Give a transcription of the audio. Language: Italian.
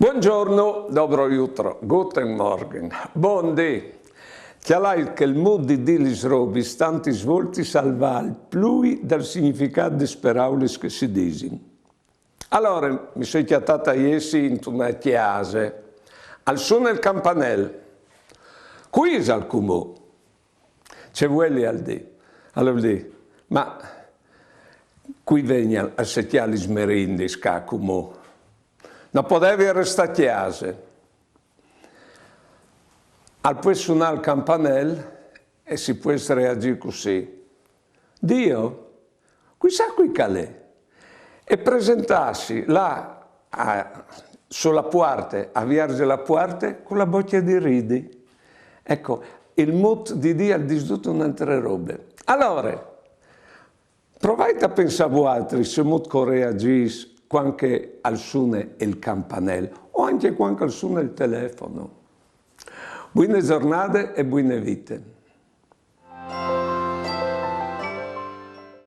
Buongiorno, dobro jutro, guten Morgen, buondì. Chialai che il mood di dilis robis tanti svolti salval plui dal significato des paraules che si disin. Allora mi sono chiatata ieri in una chiase, al suono il campanello. Qui è al cumò. C'è vuole al dì. Allora dì, ma qui vegna a settiali smerindi scacumò. Non potevi restare a chiesa. Al puoi suonare il campanello e si può reagire così. Dio, qui sa qui calè. E presentarsi là sulla porta, a viarge la porta con la bocca di ridi. Ecco, il mood di Dio ha disdotto un'altra roba. Allora, provate a pensare voi altri se mood reagisse quando al suono il campanello o anche quando al suono il telefono. Buone giornate e buone vite.